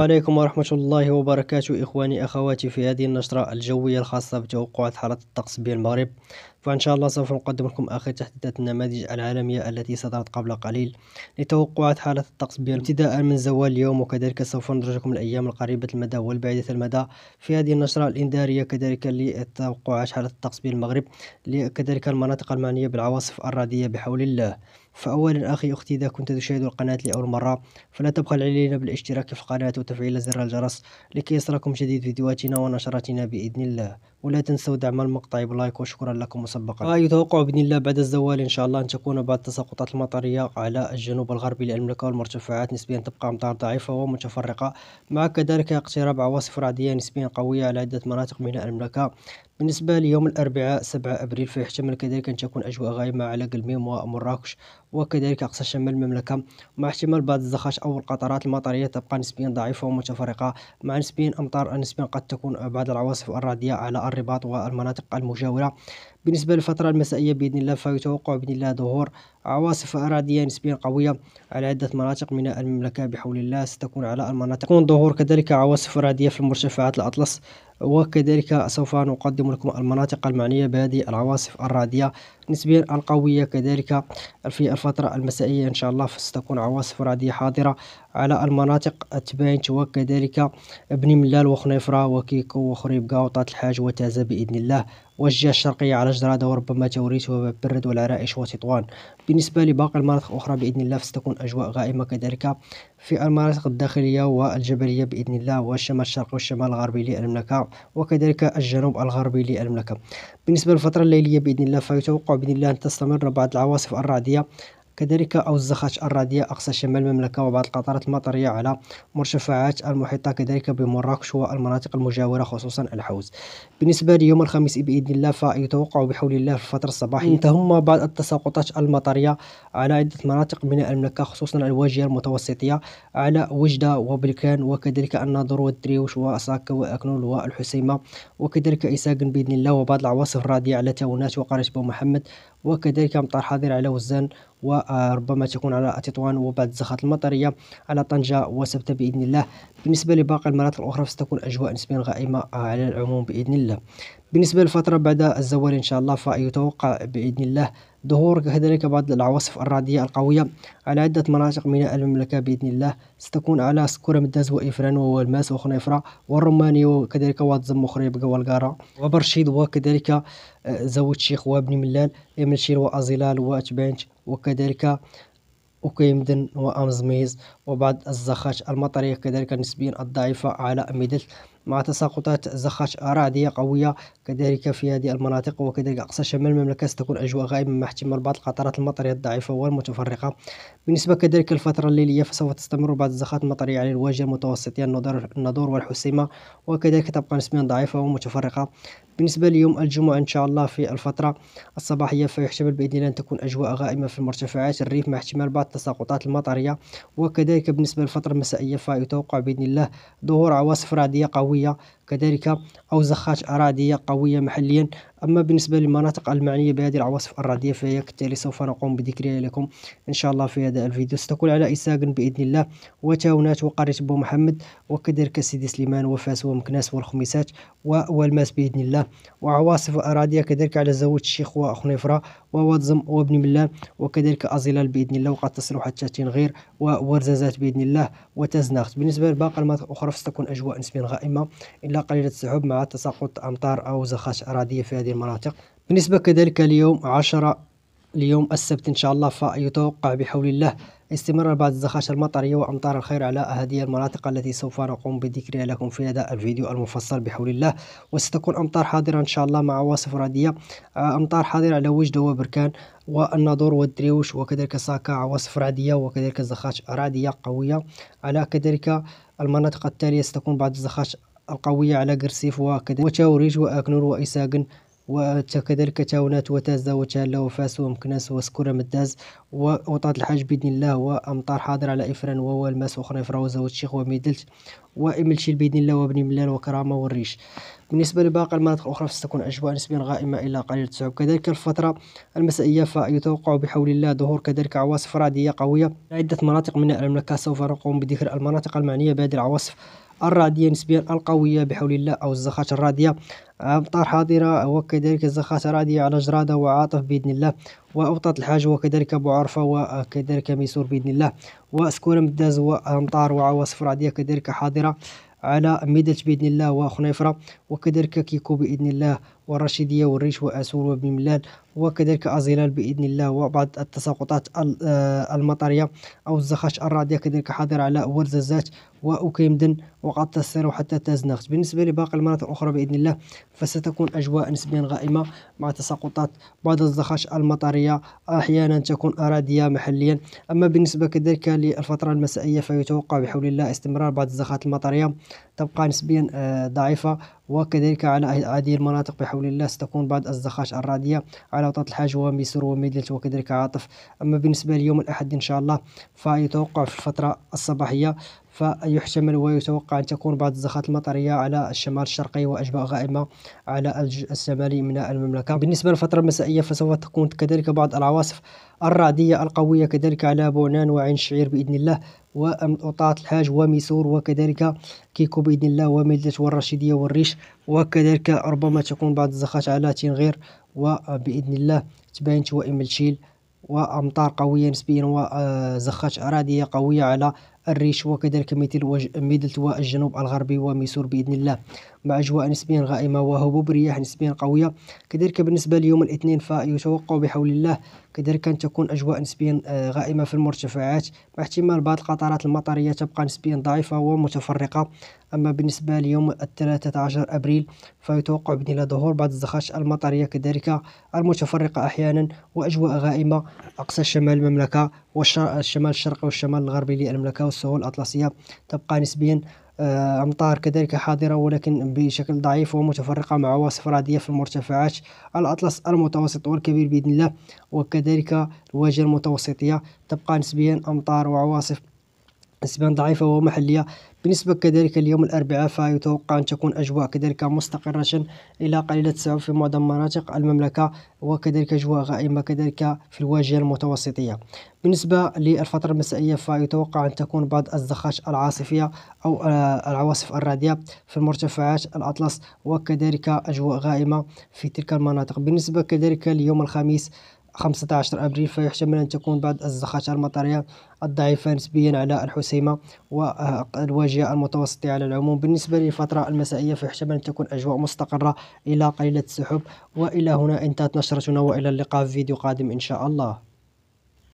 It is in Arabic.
عليكم ورحمة الله وبركاته إخواني أخواتي في هذه النشرة الجوية الخاصة بتوقعات حالة الطقس بالمغرب. فإن شاء الله سوف نقدم لكم آخر تحديثات النمادج العالمية التي صدرت قبل قليل لتوقعات حالة الطقس ابتداء من زوال اليوم، وكذلك سوف ندرج لكم الأيام القريبة المدى والبعيدة المدى في هذه النشرة الإنذارية، كذلك لتوقعات حالة الطقس بالمغرب، كذلك المناطق المعنية بالعواصف الرعدية بحول الله. فأولا أخي أختي، إذا كنت تشاهد القناة لأول مرة فلا تبخل علينا بالاشتراك في القناة وتفعيل زر الجرس لكي يصلكم جديد فيديوهاتنا ونشراتنا بإذن الله، ولا تنسوا دعم المقطع بلايك، وشكرا لكم مسبقا. يتوقع بإذن الله بعد الزوال إن شاء الله أن تكون بعض التساقطات المطرية على الجنوب الغربي للمملكة، والمرتفعات نسبيا تبقى أمطار ضعيفة ومتفرقة، مع كذلك اقتراب عواصف رعدية نسبيا قوية على عدة مناطق من المملكة. بالنسبة ليوم الأربعاء 7 أبريل فيحتمل كذلك أن تكون أجواء غائمة على المهم ومراكش وكذلك أقصى شمال المملكة، مع احتمال بعض الزخات أو القطرات المطرية تبقى نسبيا ضعيفة ومتفرقة، مع نسبيا أمطار نسبيا قد تكون بعض العواصف الرعدية على الرباط والمناطق المجاورة. بالنسبة للفترة المسائية بإذن الله فيتوقع بإذن الله ظهور عواصف رعدية نسبيا قوية على عدة مناطق من المملكة بحول الله. ستكون على المناطق يكون ظهور كذلك عواصف رعدية في المرتفعات الأطلس، وكذلك سوف نقدم لكم المناطق المعنية بهذه العواصف الرعدية نسبيا القوية. كذلك في الفترة المسائية إن شاء الله ستكون عواصف رعدية حاضرة على المناطق التباينت وكذلك بني ملال وخنيفرة وكيكو وخريبكا وطات الحاج وتازة بإذن الله، والجهة الشرقية على جرادة وربما توريت وبرد والعرائش وتطوان. بالنسبة لباقي المناطق الأخرى بإذن الله فستكون أجواء غائمة كذلك في المناطق الداخلية والجبلية بإذن الله، والشمال الشرقي والشمال الغربي للمملكة وكذلك الجنوب الغربي للمملكة. بالنسبة للفترة الليلية بإذن الله فيتوقع بإذن الله أن تستمر بعض العواصف الرعدية كذلك أو الزخات الرعدية أقصى شمال المملكة، وبعض القطرات المطرية على مرتفعات المحيطة كذلك بمراكش والمناطق المجاورة خصوصا الحوز. بالنسبة ليوم الخميس بإذن الله فيتوقع بحول الله في الفترة الصباحية تهم بعض التساقطات المطرية على عدة مناطق من المملكة خصوصا الواجهة المتوسطية على وجدة وبلكان وكذلك الناظور والدريوش وساكا وأكنول والحسيمة وكذلك إساقن بإذن الله، وبعض العواصف الرعدية على تاونات وقرية محمد، وكذلك أمطار حاضرة على وزان وربما تكون على تطوان، وبعض الزخات المطرية على طنجة وسبتة بإذن الله. بالنسبة لباقي المناطق الأخرى ستكون أجواء نسبيا غائمة على العموم بإذن الله. بالنسبة للفترة بعد الزوال إن شاء الله فيتوقع بإذن الله ظهور كذلك بعض العواصف الرعدية القوية على عدة مناطق من المملكة بإذن الله. ستكون على سكورة مداز وإفران والماس وخنيفرة والرماني وكذلك واتزم وخريبكا والقارة وبرشيد وكذلك زاوية الشيخ وابن ملال يمنشير وأزلال وأتبانج وكذلك وكيمدن وأمزميز، وبعض الزخات المطرية كذلك نسبيا الضعيفة على ميدل، مع تساقطات زخات رعدية قوية كذلك في هذه المناطق. وكذلك أقصى شمال المملكة ستكون أجواء غائمة مع احتمال بعض القطرات المطرية الضعيفة والمتفرقة. بالنسبة كذلك الفترة الليلية فسوف تستمر بعض الزخات المطرية على الواجهة المتوسطية الناظور والحسيمة، وكذلك تبقى نسبيا ضعيفة ومتفرقة. بالنسبة ليوم الجمعة إن شاء الله في الفترة الصباحية فيحتمل بإذن الله أن تكون أجواء غائمة في المرتفعات الريف مع احتمال بعض التساقطات المطرية. وكذلك بالنسبة للفترة المسائية فيتوقع بإذن الله ظهور عواصف رعدية قوية كذلك أو زخات رعدية قوية محليا. أما بالنسبة للمناطق المعنية بهذه العواصف الرعدية فهي كالتالي، سوف نقوم بذكرها لكم إن شاء الله في هذا الفيديو. ستكون على إساقن بإذن الله وتاونات وقرية محمد وكذلك سيدي سليمان وفاس ومكناس والخميسات والماس بإذن الله، وعواصف رعدية كذلك على زاوية الشيخ وخنيفرة وواتزم وابن ملال وكذلك أزلال بإذن الله، وقد تصل حتى تنغير وورزازات بإذن الله وتزناخت. بالنسبة لباقي المناطق الأخرى ستكون أجواء نسبيا غائمة إلا قليلة السحب مع تساقط أمطار أو زخات رعدية في هذه المناطق. بالنسبة كذلك اليوم السبت إن شاء الله فيتوقع بحول الله استمرار بعض الزخات المطرية وأمطار الخير على هذه المناطق التي سوف نقوم بذكرها لكم في هذا الفيديو المفصل بحول الله. وستكون أمطار حاضرة إن شاء الله مع عواصف رعدية، أمطار حاضرة على وجدة وبركان والناظور والدريوش وكذلك ساكا عواصف رعدية وكذلك زخات رعدية قوية على كذلك المناطق التالية. ستكون بعض الزخات القوية على قرسيف وكذلك وتاوريج وأكنور وإساقن وكذلك تاونات وتازة وتهلا وفاس ومكناس وسكورة مداز ووطاط الحاج بإذن الله، وأمطار حاضر على إفران ووالماس وخنيفرة وزاوية الشيخ وميدلت وإملشيل بإذن الله وبني ملال وكرامة والريش. بالنسبة لباقي المناطق الأخرى فستكون أجواء نسبيا غائمة إلى قليلة السحب. كذلك الفترة المسائية فيتوقع بحول الله ظهور كذلك عواصف رعدية قوية عدة مناطق من المملكة. سوف نقوم بذكر المناطق المعنية بهذه العواصف الرعدية نسبيا القوية بحول الله أو الزخات الرعدية. أمطار حاضرة وكذلك زخات رعدية على جرادة وعاطف بإذن الله، وأوطات الحاج وكذلك بوعرفة وكذلك ميسور بإذن الله، وسكونة مداز وأمطار وعواصف رعدية كذلك حاضرة على ميدلت بإذن الله وخنيفرة، وكذلك كيكو بإذن الله والرشيدية والريش وأسول وبن ملال، وكذلك أزيلال بإذن الله. وبعض التساقطات المطرية أو الزخات الرعدية كذلك حاضرة على ورزازات وأكيمدن وقد السير وحتى تازناخت. بالنسبة لباقي المناطق الأخرى بإذن الله فستكون أجواء نسبيا غائمة مع تساقطات بعض الزخات المطرية، أحيانا تكون أراضية محليا. أما بالنسبة كذلك للفترة المسائية فيتوقع بحول الله استمرار بعض الزخات المطرية تبقى نسبيا ضعيفة، وكذلك على هذه المناطق بحول الله ستكون بعض الزخات الرعدية على وطاط الحاج وميسور وميدلت وكذلك عاطف. أما بالنسبة ليوم الأحد إن شاء الله فيتوقع في الفترة الصباحية فيحتمل ويتوقع أن تكون بعض الزخات المطرية على الشمال الشرقي وأجواء غائمة على الجزء الشمالي من المملكة. بالنسبة للفترة المسائية فسوف تكون كذلك بعض العواصف الرعدية القوية كذلك على بونان وعين الشعير بإذن الله وطاعة الحاج وميسور وكذلك كيكو بإذن الله وميدلت والرشيدية والريش، وكذلك ربما تكون بعض الزخات على تنغير وبإذن الله تباينت وإملشيل، وأمطار قوية نسبيا وزخات رعدية قوية على الريش وكذلك ميدلت والجنوب الغربي وميسور بإذن الله مع أجواء نسبيا غائمة وهبوب رياح نسبيا قوية. كذلك بالنسبة ليوم الاثنين فيتوقع بحول الله كذلك أن تكون أجواء نسبيا غائمة في المرتفعات مع احتمال بعض القطرات المطرية تبقى نسبيا ضعيفة ومتفرقة. أما بالنسبة ليوم 13 أبريل فيتوقع بإذن الله ظهور بعض الزخات المطرية كذلك المتفرقة أحيانا وأجواء غائمة أقصى شمال المملكة والشمال الشرقي والشمال الغربي للمملكة والسهول الأطلسية تبقى نسبيا أمطار كذلك حاضرة ولكن بشكل ضعيف ومتفرقة مع عواصف رعدية في المرتفعات الأطلس المتوسط والكبير بإذن الله، وكذلك الواجهة المتوسطية تبقى نسبيا أمطار وعواصف نسبيا ضعيفة ومحلية. بالنسبة كذلك اليوم الأربعاء فيتوقع أن تكون أجواء كذلك مستقرة إلى قليلة السحب في معظم مناطق المملكة، وكذلك أجواء غائمة كذلك في الواجهة المتوسطية. بالنسبة للفترة المسائية فيتوقع أن تكون بعض الزخات العاصفية أو العواصف الرعدية في المرتفعات الأطلس وكذلك أجواء غائمة في تلك المناطق. بالنسبة كذلك ليوم الخميس 15 أبريل فيحتمل أن تكون بعض الزخات المطرية الضعيفة نسبيا على الحسيمة والواجهة المتوسطة على العموم. بالنسبة للفترة المسائية فيحتمل أن تكون أجواء مستقرة إلى قليلة السحب. وإلى هنا انتهت نشرتنا، وإلى اللقاء في فيديو قادم إن شاء الله.